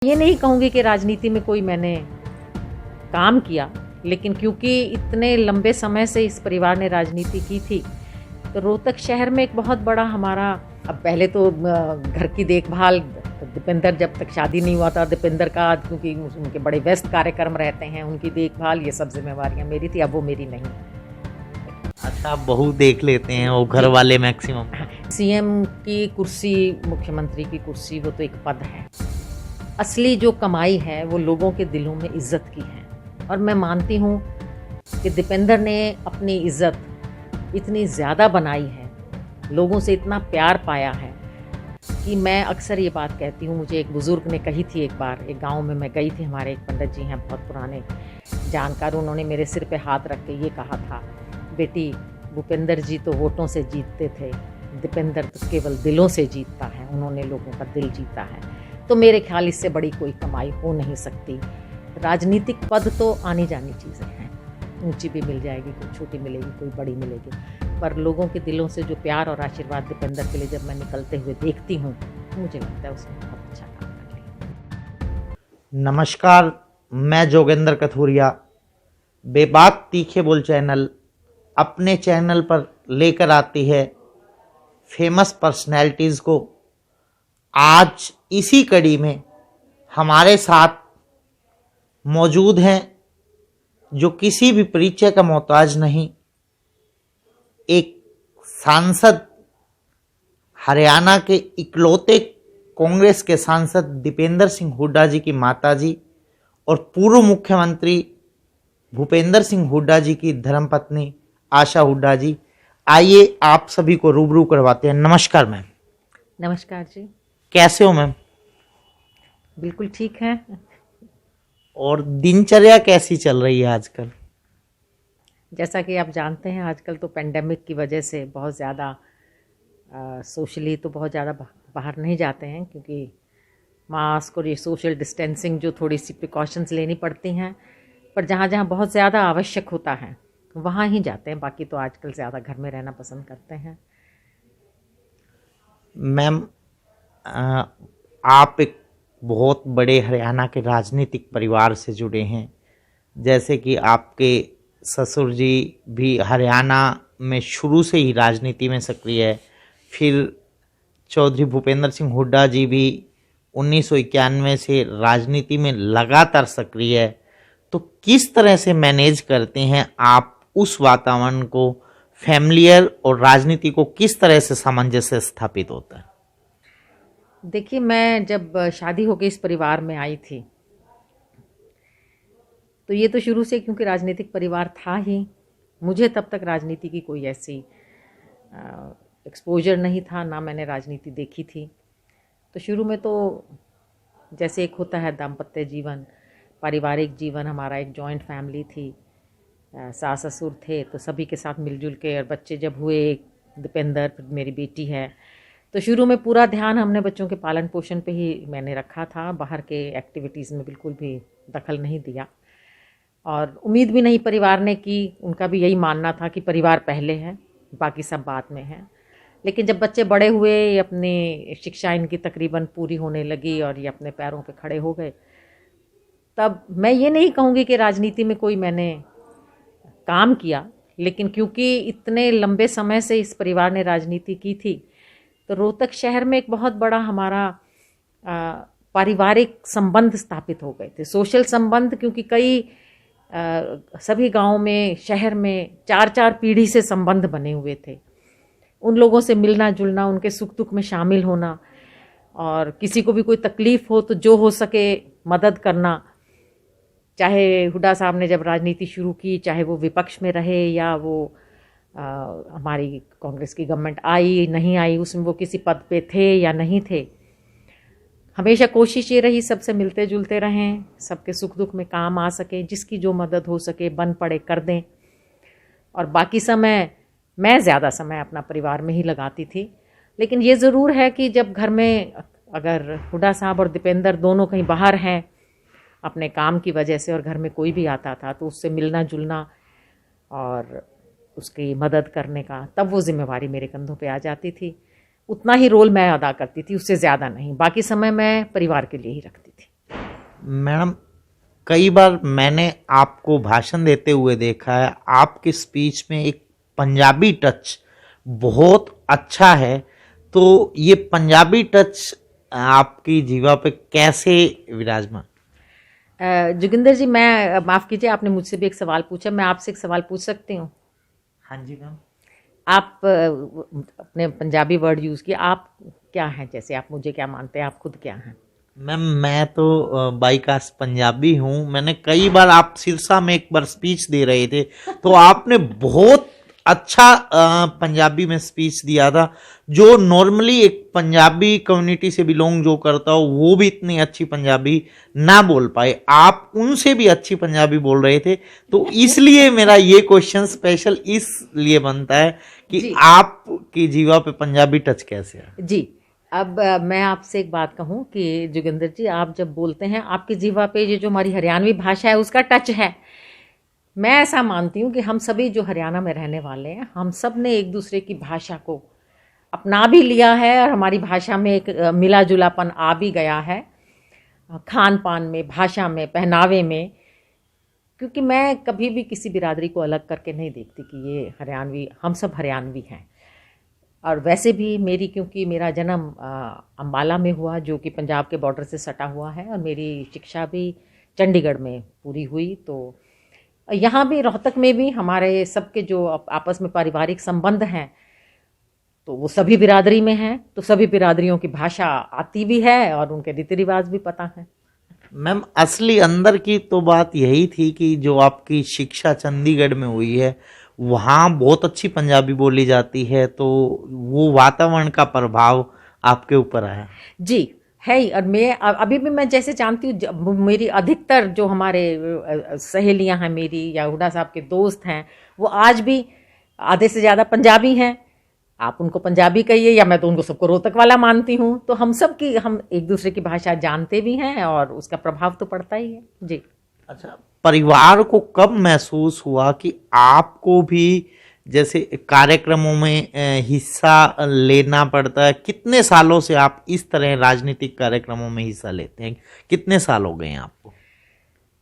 ये नहीं कहूँगी कि राजनीति में कोई मैंने काम किया, लेकिन क्योंकि इतने लंबे समय से इस परिवार ने राजनीति की थी, तो रोहतक शहर में एक बहुत बड़ा हमारा, अब पहले तो घर की देखभाल, दीपेंद्र जब तक शादी नहीं हुआ था दीपेंद्र का, क्योंकि उनके बड़े व्यस्त कार्यक्रम रहते हैं, उनकी देखभाल ये सब जिम्मेवारियाँ मेरी थी, अब वो मेरी नहीं है। अच्छा, आप बहू देख लेते हैं, वो घर वाले मैक्सिमम। सीएम की कुर्सी, मुख्यमंत्री की कुर्सी, वो तो एक पद है। असली जो कमाई है वो लोगों के दिलों में इज्जत की है, और मैं मानती हूँ कि दीपेंद्र ने अपनी इज्जत इतनी ज़्यादा बनाई है, लोगों से इतना प्यार पाया है कि मैं अक्सर ये बात कहती हूँ। मुझे एक बुज़ुर्ग ने कही थी, एक बार एक गांव में मैं गई थी, हमारे एक पंडित जी हैं बहुत पुराने जानकार, उन्होंने मेरे सिर पे हाथ रख के ये कहा था, बेटी भूपेंद्र जी तो वोटों से जीतते थे, दीपेंद्र तो केवल दिलों से जीतता है, उन्होंने लोगों का दिल जीता है। तो मेरे ख्याल इससे बड़ी कोई कमाई हो नहीं सकती। राजनीतिक पद तो आनी जानी चीज़ें हैं, ऊंची भी मिल जाएगी, कोई छोटी मिलेगी, कोई बड़ी मिलेगी, पर लोगों के दिलों से जो प्यार और आशीर्वाद दीपेंद्र के लिए जब मैं निकलते हुए देखती हूँ, मुझे लगता है उसने बहुत अच्छा काम कर लिया। नमस्कार, मैं जोगेंद्र कथूरिया बेबाक तीखे बोल चैनल अपने चैनल पर लेकर आती है फेमस पर्सनैलिटीज़ को। आज इसी कड़ी में हमारे साथ मौजूद हैं जो किसी भी परिचय का मोहताज नहीं, एक सांसद, हरियाणा के इकलौते कांग्रेस के सांसद दीपेंद्र सिंह हुड्डा जी की माताजी और पूर्व मुख्यमंत्री भूपेंद्र सिंह हुड्डा जी की धर्मपत्नी आशा हुड्डा जी। आइए आप सभी को रूबरू करवाते हैं। नमस्कार मैम। नमस्कार जी। कैसे हो मैम? बिल्कुल ठीक है। और दिनचर्या कैसी चल रही है आजकल? जैसा कि आप जानते हैं, आजकल तो पेंडेमिक की वजह से बहुत ज़्यादा सोशली तो बहुत ज़्यादा बाहर नहीं जाते हैं, क्योंकि मास्क और ये सोशल डिस्टेंसिंग जो थोड़ी सी प्रिकॉशंस लेनी पड़ती हैं, पर जहाँ जहाँ बहुत ज़्यादा आवश्यक होता है वहाँ ही जाते हैं, बाकी तो आजकल ज़्यादा घर में रहना पसंद करते हैं। मैम, आप एक बहुत बड़े हरियाणा के राजनीतिक परिवार से जुड़े हैं, जैसे कि आपके ससुर जी भी हरियाणा में शुरू से ही राजनीति में सक्रिय है, फिर चौधरी भूपेंद्र सिंह हुड्डा जी भी 1991 से राजनीति में लगातार सक्रिय है। तो किस तरह से मैनेज करते हैं आप उस वातावरण को, फैमिलियर और राजनीति को किस तरह से सामंजस्य स्थापित होता है? देखिए, मैं जब शादी होकर इस परिवार में आई थी, तो ये तो शुरू से क्योंकि राजनीतिक परिवार था ही, मुझे तब तक राजनीति की कोई ऐसी एक्सपोजर नहीं था, ना मैंने राजनीति देखी थी। तो शुरू में तो जैसे एक होता है दाम्पत्य जीवन, पारिवारिक जीवन, हमारा एक जॉइंट फैमिली थी, सास ससुर थे, तो सभी के साथ मिलजुल के, और बच्चे जब हुए, दीपेंद्र, फिर मेरी बेटी है, तो शुरू में पूरा ध्यान हमने बच्चों के पालन पोषण पे ही मैंने रखा था, बाहर के एक्टिविटीज़ में बिल्कुल भी दखल नहीं दिया, और उम्मीद भी नहीं परिवार ने की। उनका भी यही मानना था कि परिवार पहले है, बाकी सब बाद में है। लेकिन जब बच्चे बड़े हुए, अपनी शिक्षा इनकी तकरीबन पूरी होने लगी और ये अपने पैरों पे खड़े हो गए, तब मैं ये नहीं कहूँगी कि राजनीति में कोई मैंने काम किया, लेकिन क्योंकि इतने लंबे समय से इस परिवार ने राजनीति की थी, तो रोहतक शहर में एक बहुत बड़ा हमारा पारिवारिक संबंध स्थापित हो गए थे, सोशल संबंध, क्योंकि कई सभी गांवों में, शहर में 4-4 पीढ़ी से संबंध बने हुए थे। उन लोगों से मिलना जुलना, उनके सुख दुख में शामिल होना, और किसी को भी कोई तकलीफ़ हो तो जो हो सके मदद करना। चाहे हुड्डा साहब ने जब राजनीति शुरू की, चाहे वो विपक्ष में रहे या वो हमारी कांग्रेस की गवर्नमेंट आई नहीं आई, उसमें वो किसी पद पे थे या नहीं थे, हमेशा कोशिश ये रही सबसे मिलते जुलते रहें, सबके सुख दुख में काम आ सके, जिसकी जो मदद हो सके बन पड़े कर दें। और बाकी समय मैं ज़्यादा समय अपना परिवार में ही लगाती थी। लेकिन ये ज़रूर है कि जब घर में अगर हुड्डा साहब और दीपेंद्र दोनों कहीं बाहर हैं अपने काम की वजह से, और घर में कोई भी आता था, तो उससे मिलना जुलना और उसकी मदद करने का, तब वो जिम्मेवारी मेरे कंधों पे आ जाती थी। उतना ही रोल मैं अदा करती थी, उससे ज़्यादा नहीं। बाकी समय मैं परिवार के लिए ही रखती थी। मैडम, कई बार मैंने आपको भाषण देते हुए देखा है, आपके स्पीच में एक पंजाबी टच बहुत अच्छा है। तो ये पंजाबी टच आपकी जीवा पे कैसे विराजमान? जोगिंदर जी, मैं माफ़ कीजिए, आपने मुझसे भी एक सवाल पूछा, मैं आपसे एक सवाल पूछ सकती हूँ? हाँ जी मैम। आप अपने पंजाबी वर्ड यूज़ किए, आप क्या हैं? जैसे आप मुझे क्या मानते हैं, आप खुद क्या हैं? मैम, मैं तो बाई कास्ट पंजाबी हूँ। मैंने कई बार, आप सिरसा में एक बार स्पीच दे रहे थे तो आपने बहुत अच्छा पंजाबी में स्पीच दिया था, जो नॉर्मली एक पंजाबी कम्युनिटी से बिलोंग जो करता हो वो भी इतनी अच्छी पंजाबी ना बोल पाए, आप उनसे भी अच्छी पंजाबी बोल रहे थे। तो इसलिए मेरा ये क्वेश्चन स्पेशल इसलिए बनता है कि जी आपकी जीवा पे पंजाबी टच कैसे है? जी। अब मैं आपसे एक बात कहूँ कि जोगिंदर जी, आप जब बोलते हैं आपकी जीवा पे ये जो हमारी हरियाणवी भाषा है उसका टच है, मैं ऐसा मानती हूँ कि हम सभी जो हरियाणा में रहने वाले हैं, हम सब ने एक दूसरे की भाषा को अपना भी लिया है और हमारी भाषा में एक मिला जुलापन आ भी गया है, खान पान में, भाषा में, पहनावे में। क्योंकि मैं कभी भी किसी बिरादरी को अलग करके नहीं देखती कि ये हरियाणवी, हम सब हरियाणवी हैं। और वैसे भी मेरी, क्योंकि मेरा जन्म अम्बाला में हुआ जो कि पंजाब के बॉर्डर से सटा हुआ है, और मेरी शिक्षा भी चंडीगढ़ में पूरी हुई, तो यहाँ भी रोहतक में भी हमारे सबके जो आपस में पारिवारिक संबंध हैं तो वो सभी बिरादरी में हैं, तो सभी बिरादरियों की भाषा आती भी है और उनके रीति रिवाज भी पता है। मैम, असली अंदर की तो बात यही थी कि जो आपकी शिक्षा चंडीगढ़ में हुई है वहाँ बहुत अच्छी पंजाबी बोली जाती है, तो वो वातावरण का प्रभाव आपके ऊपर आया? जी है ही। और मैं अभी भी, मैं जैसे जानती हूँ, मेरी अधिकतर जो हमारे सहेलियां हैं मेरी या हुडा साहब के दोस्त हैं, वो आज भी आधे से ज़्यादा पंजाबी हैं। आप उनको पंजाबी कहिए या मैं तो उनको सबको रोहतक वाला मानती हूँ, तो हम सब की, हम एक दूसरे की भाषा जानते भी हैं और उसका प्रभाव तो पड़ता ही है। जी। अच्छा, परिवार को कब महसूस हुआ कि आपको भी जैसे कार्यक्रमों में हिस्सा लेना पड़ता है? कितने सालों से आप इस तरह राजनीतिक कार्यक्रमों में हिस्सा लेते हैं? कितने साल हो गए हैं आपको?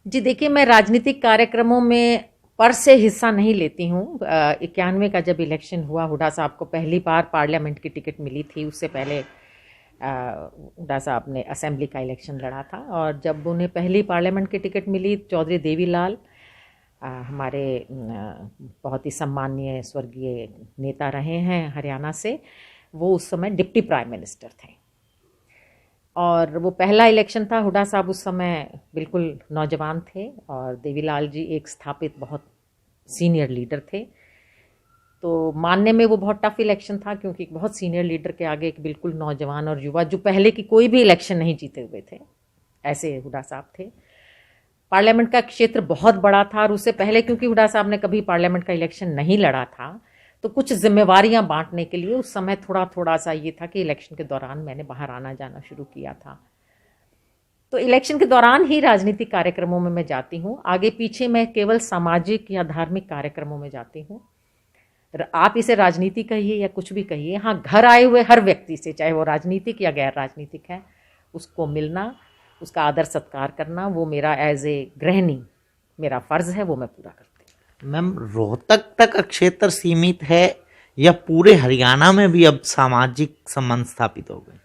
जी देखिए, मैं राजनीतिक कार्यक्रमों में पर से हिस्सा नहीं लेती हूँ। 91 का जब इलेक्शन हुआ, हुडा साहब को पहली बार पार्लियामेंट की टिकट मिली थी। उससे पहले हुडा साहब ने असेंबली का इलेक्शन लड़ा था, और जब उन्हें पहली पार्लियामेंट की टिकट मिली, चौधरी देवीलाल हमारे बहुत ही सम्मानीय स्वर्गीय नेता रहे हैं हरियाणा से, वो उस समय डिप्टी प्राइम मिनिस्टर थे। और वो पहला इलेक्शन था। हुडा साहब उस समय बिल्कुल नौजवान थे और देवीलाल जी एक स्थापित बहुत सीनियर लीडर थे। तो मानने में वो बहुत टफ इलेक्शन था, क्योंकि एक बहुत सीनियर लीडर के आगे एक बिल्कुल नौजवान और युवा, जो पहले की कोई भी इलेक्शन नहीं जीते हुए थे, ऐसे हुडा साहब थे। पार्लियामेंट का क्षेत्र बहुत बड़ा था, और उससे पहले क्योंकि हुडा साहब ने कभी पार्लियामेंट का इलेक्शन नहीं लड़ा था, तो कुछ जिम्मेवारियां बांटने के लिए उस समय थोड़ा थोड़ा सा ये था कि इलेक्शन के दौरान मैंने बाहर आना जाना शुरू किया था। तो इलेक्शन के दौरान ही राजनीतिक कार्यक्रमों में मैं जाती हूँ, आगे पीछे मैं केवल सामाजिक या धार्मिक कार्यक्रमों में जाती हूँ। आप इसे राजनीति कहिए या कुछ भी कहिए, हाँ, घर आए हुए हर व्यक्ति से, चाहे वो राजनीतिक या गैर राजनीतिक है, उसको मिलना, उसका आदर सत्कार करना, वो मेरा एज ए गृहिणी मेरा फर्ज है, वो मैं पूरा करती हूँ। मैम, रोहतक तक क्षेत्र सीमित है या पूरे हरियाणा में भी अब सामाजिक संबंध स्थापित हो गए?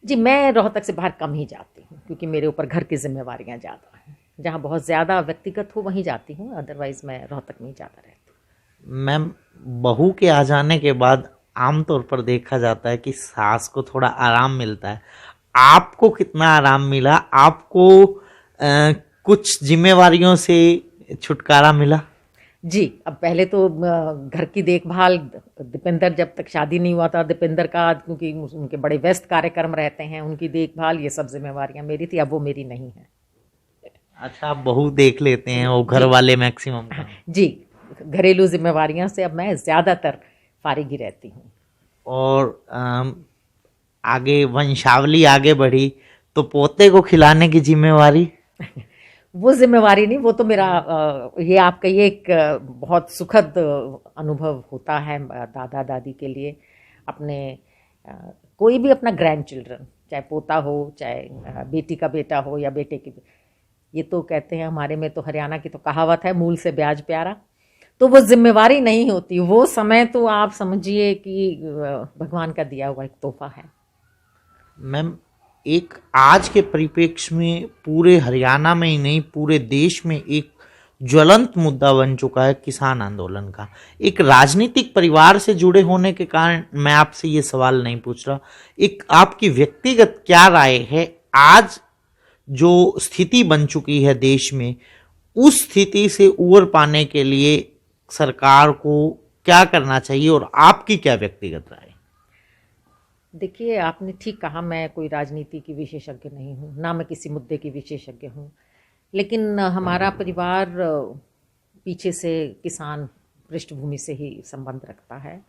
जी, मैं रोहतक से बाहर कम ही जाती हूँ, क्योंकि मेरे ऊपर घर की जिम्मेवारियाँ ज़्यादा हैं। जहाँ बहुत ज़्यादा व्यक्तिगत हो वहीं जाती हूँ, अदरवाइज़ मैं रोहतक में ही ज़्यादा रहती हूँ। मैम, बहू के आ जाने के बाद आमतौर पर देखा जाता है कि सास को थोड़ा आराम मिलता है। आपको कितना आराम मिला? आपको कुछ जिम्मेवारियों से छुटकारा मिला? जी, अब पहले तो घर की देखभाल, दीपेंद्र जब तक शादी नहीं हुआ था, दीपेंद्र का, क्योंकि उनके बड़े व्यस्त कार्यक्रम रहते हैं, उनकी देखभाल, ये सब जिम्मेवारियां मेरी थी, अब वो मेरी नहीं है। अच्छा, आप बहू देख लेते हैं, वो घर वाले मैक्सिमम? जी, घरेलू जिम्मेवारियां से अब मैं ज़्यादातर फारिग ही रहती हूँ। और आगे वंशावली आगे बढ़ी तो पोते को खिलाने की जिम्मेवारी? वो जिम्मेवारी नहीं, वो तो मेरा ये आप कहिए एक बहुत सुखद अनुभव होता है दादा दादी के लिए। अपने कोई भी अपना ग्रैंड चिल्ड्रन चाहे पोता हो, चाहे बेटी का बेटा हो या बेटे की। ये तो कहते हैं हमारे में तो हरियाणा की तो कहावत है, मूल से ब्याज प्यारा। तो वो जिम्मेवारी नहीं होती, वो समय तो आप समझिए कि भगवान का दिया हुआ एक तोहफा है। मैम, एक आज के परिप्रेक्ष्य में पूरे हरियाणा में ही नहीं पूरे देश में एक ज्वलंत मुद्दा बन चुका है किसान आंदोलन का। एक राजनीतिक परिवार से जुड़े होने के कारण मैं आपसे ये सवाल नहीं पूछ रहा, एक आपकी व्यक्तिगत क्या राय है आज जो स्थिति बन चुकी है देश में, उस स्थिति से उबर पाने के लिए सरकार को क्या करना चाहिए और आपकी क्या व्यक्तिगत राय? देखिए, आपने ठीक कहा, मैं कोई राजनीति की विशेषज्ञ नहीं हूँ, ना मैं किसी मुद्दे की विशेषज्ञ हूँ, लेकिन हमारा परिवार पीछे से किसान पृष्ठभूमि से ही संबंध रखता है।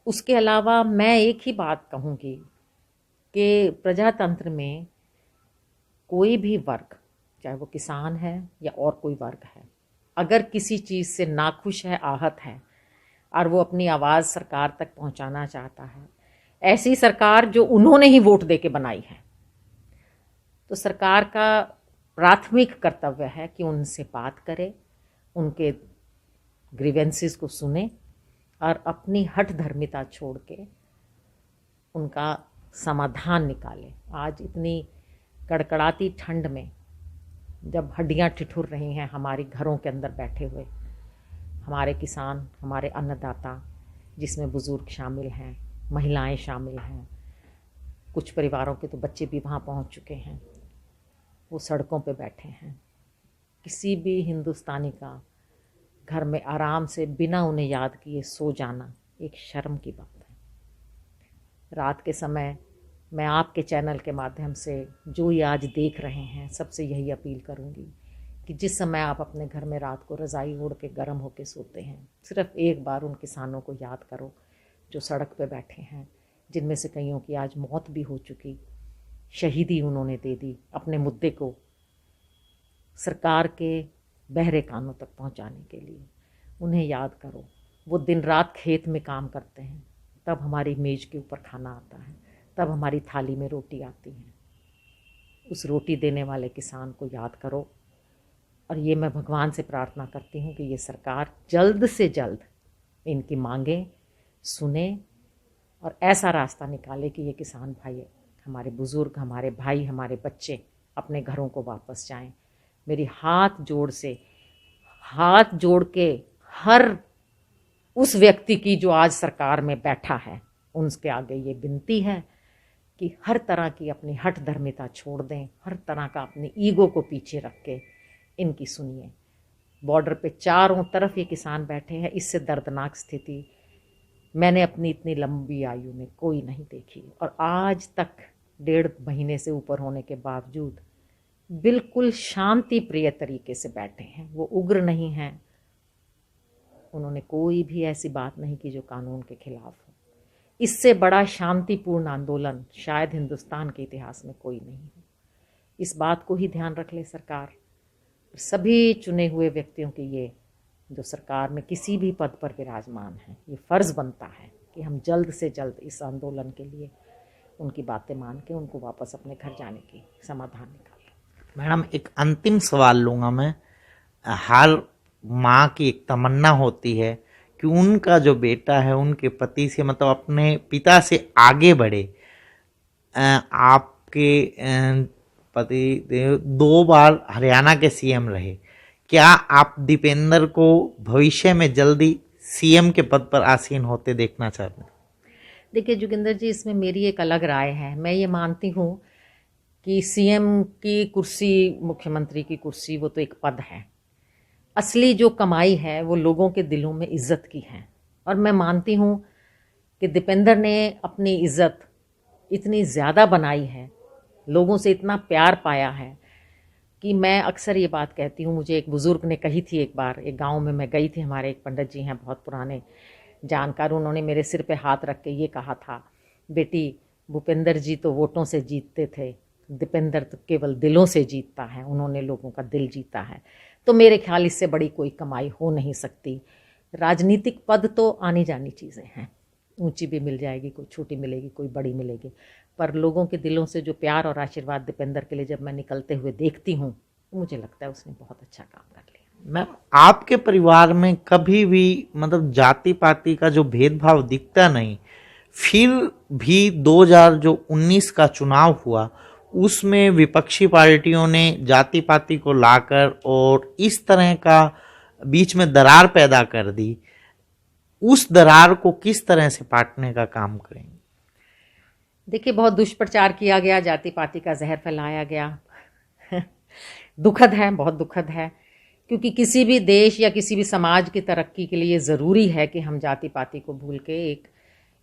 उसके अलावा मैं एक ही बात कहूँगी कि प्रजातंत्र में कोई भी वर्ग, चाहे वो किसान है या और कोई वर्ग है, अगर किसी चीज़ से नाखुश है, आहत है और वो अपनी आवाज़ सरकार तक पहुंचाना चाहता है, ऐसी सरकार जो उन्होंने ही वोट दे के बनाई है, तो सरकार का प्राथमिक कर्तव्य है कि उनसे बात करे, उनके ग्रीवेंसेस को सुने और अपनी हठधर्मिता छोड़ के उनका समाधान निकाले। आज इतनी कड़कड़ाती ठंड में जब हड्डियां ठिठुर रही हैं हमारी घरों के अंदर बैठे हुए, हमारे किसान, हमारे अन्नदाता, जिसमें बुज़ुर्ग शामिल हैं, महिलाएं शामिल हैं, कुछ परिवारों के तो बच्चे भी वहाँ पहुँच चुके हैं, वो सड़कों पे बैठे हैं। किसी भी हिंदुस्तानी का घर में आराम से बिना उन्हें याद किए सो जाना एक शर्म की बात है। रात के समय मैं आपके चैनल के माध्यम से जो ये आज देख रहे हैं सबसे यही अपील करूँगी कि जिस समय आप अपने घर में रात को रज़ाई ओढ़ के गर्म होके सोते हैं, सिर्फ एक बार उन किसानों को याद करो जो सड़क पे बैठे हैं, जिनमें से कईयों की आज मौत भी हो चुकी, शहीदी उन्होंने दे दी अपने मुद्दे को सरकार के बहरे कानों तक पहुंचाने के लिए। उन्हें याद करो, वो दिन रात खेत में काम करते हैं, तब हमारी मेज़ के ऊपर खाना आता है, तब हमारी थाली में रोटी आती है। उस रोटी देने वाले किसान को याद करो। और ये मैं भगवान से प्रार्थना करती हूँ कि ये सरकार जल्द से जल्द इनकी मांगें सुने और ऐसा रास्ता निकाले कि ये किसान भाई, हमारे बुज़ुर्ग, हमारे भाई, हमारे बच्चे अपने घरों को वापस जाएं। मेरी हाथ जोड़ के हर उस व्यक्ति की जो आज सरकार में बैठा है, उनके आगे ये विनती है कि हर तरह की अपनी हठधर्मिता छोड़ दें, हर तरह का अपने ईगो को पीछे रख के इनकी सुनिए। बॉर्डर पे चारों तरफ ये किसान बैठे हैं, इससे दर्दनाक स्थिति मैंने अपनी इतनी लंबी आयु में कोई नहीं देखी। और आज तक 1.5 महीने से ऊपर होने के बावजूद बिल्कुल शांति प्रिय तरीके से बैठे हैं, वो उग्र नहीं हैं, उन्होंने कोई भी ऐसी बात नहीं की जो कानून के खिलाफ हो। इससे बड़ा शांतिपूर्ण आंदोलन शायद हिंदुस्तान के इतिहास में कोई नहीं हो। इस बात को ही ध्यान रख ले सरकार। सभी चुने हुए व्यक्तियों की ये जो सरकार में किसी भी पद पर विराजमान हैं, ये फ़र्ज़ बनता है कि हम जल्द से जल्द इस आंदोलन के लिए उनकी बातें मान के उनको वापस अपने घर जाने की समाधान निकालें। मैडम, एक अंतिम सवाल लूँगा मैं। हर माँ की एक तमन्ना होती है कि उनका जो बेटा है उनके पति से, मतलब अपने पिता से आगे बढ़े। आपके पति 2 बार हरियाणा के सीएम रहे, क्या आप दीपेंद्र को भविष्य में जल्दी सीएम के पद पर आसीन होते देखना चाहते हैं? देखिए जोगिंदर जी, इसमें मेरी एक अलग राय है। मैं ये मानती हूँ कि सीएम की कुर्सी, मुख्यमंत्री की कुर्सी, वो तो एक पद है। असली जो कमाई है वो लोगों के दिलों में इज्जत की है। और मैं मानती हूँ कि दीपेंद्र ने अपनी इज्जत इतनी ज़्यादा बनाई है, लोगों से इतना प्यार पाया है कि मैं अक्सर ये बात कहती हूँ। मुझे एक बुज़ुर्ग ने कही थी, एक बार एक गांव में मैं गई थी, हमारे एक पंडित जी हैं बहुत पुराने जानकार, उन्होंने मेरे सिर पे हाथ रख के ये कहा था, बेटी भूपेंद्र जी तो वोटों से जीतते थे, दीपेंद्र तो केवल दिलों से जीतता है, उन्होंने लोगों का दिल जीता है। तो मेरे ख्याल इससे बड़ी कोई कमाई हो नहीं सकती। राजनीतिक पद तो आनी जानी चीज़ें हैं, ऊंची भी मिल जाएगी, कोई छोटी मिलेगी, कोई बड़ी मिलेगी, पर लोगों के दिलों से जो प्यार और आशीर्वाद दीपेंद्र के लिए जब मैं निकलते हुए देखती हूँ तो मुझे लगता है उसने बहुत अच्छा काम कर लिया। मैम, आपके परिवार में कभी भी मतलब जाति पाति का जो भेदभाव दिखता नहीं, फिर भी 2019 का चुनाव हुआ उसमें विपक्षी पार्टियों ने जाति पाति को लाकर और इस तरह का बीच में दरार पैदा कर दी, उस दरार को किस तरह से पाटने का काम करेंगे? देखिए, बहुत दुष्प्रचार किया गया, जाति पाति का जहर फैलाया गया। दुखद है, बहुत दुखद है, क्योंकि किसी भी देश या किसी भी समाज की तरक्की के लिए ज़रूरी है कि हम जाति पाति को भूल के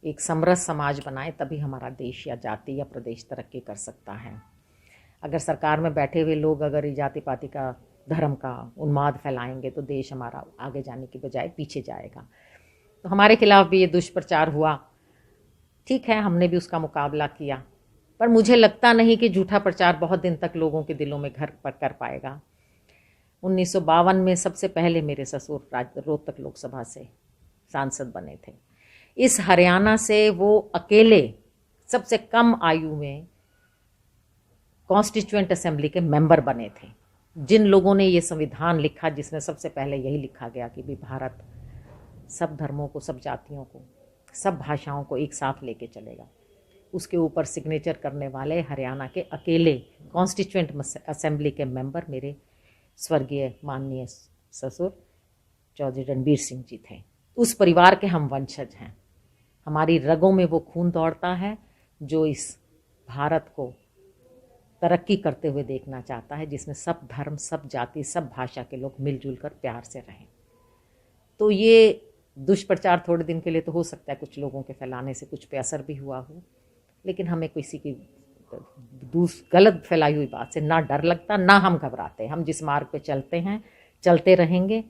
एक समरस समाज बनाएं, तभी हमारा देश या जाति या प्रदेश तरक्की कर सकता है। अगर सरकार में बैठे हुए लोग अगर ये जाति पाति का, धर्म का उन्माद फैलाएंगे तो देश हमारा आगे जाने की बजाय पीछे जाएगा। तो हमारे खिलाफ भी ये दुष्प्रचार हुआ, ठीक है, हमने भी उसका मुकाबला किया, पर मुझे लगता नहीं कि झूठा प्रचार बहुत दिन तक लोगों के दिलों में घर पर कर पाएगा। 1952 में सबसे पहले मेरे ससुर रोहतक लोकसभा से सांसद बने थे। इस हरियाणा से वो अकेले सबसे कम आयु में कॉन्स्टिट्यूएंट असेंबली के मेंबर बने थे। जिन लोगों ने ये संविधान लिखा, जिसमें सबसे पहले यही लिखा गया कि भी भारत सब धर्मों को, सब जातियों को, सब भाषाओं को एक साथ लेके चलेगा, उसके ऊपर सिग्नेचर करने वाले हरियाणा के अकेले कॉन्स्टिट्यूएंट असेंबली के मेंबर मेरे स्वर्गीय माननीय ससुर चौधरी रणबीर सिंह जी थे। उस परिवार के हम वंशज हैं। हमारी रगों में वो खून दौड़ता है जो इस भारत को तरक्की करते हुए देखना चाहता है, जिसमें सब धर्म, सब जाति, सब भाषा के लोग मिलजुल कर प्यार से रहें। तो ये दुष्प्रचार थोड़े दिन के लिए तो हो सकता है कुछ लोगों के फैलाने से कुछ पे असर भी हुआ हो, लेकिन हमें किसी की गलत फैलाई हुई बात से ना डर लगता, ना हम घबराते। हम जिस मार्ग पे चलते हैं, चलते रहेंगे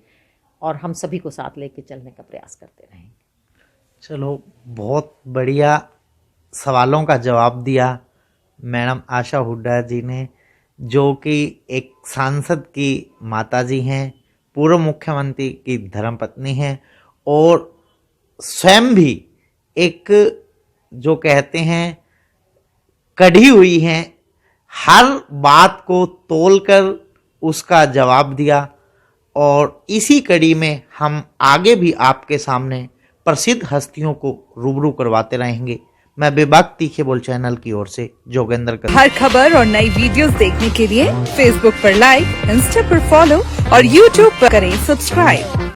और हम सभी को साथ लेके चलने का प्रयास करते रहेंगे। चलो, बहुत बढ़िया सवालों का जवाब दिया मैडम आशा हुड्डा जी ने, जो कि एक सांसद की माताजी हैं, पूर्व मुख्यमंत्री की धर्मपत्नी हैं और स्वयं भी एक जो कहते हैं कढ़ी हुई हैं, हर बात को तोलकर उसका जवाब दिया। और इसी कड़ी में हम आगे भी आपके सामने प्रसिद्ध हस्तियों को रूबरू करवाते रहेंगे। मैं बेबाक तीखे बोल चैनल की ओर से जोगेंद्र कथूरिया। हर खबर और नई वीडियोस देखने के लिए फेसबुक पर लाइक, इंस्टा पर फॉलो और यूट्यूब पर करें सब्सक्राइब।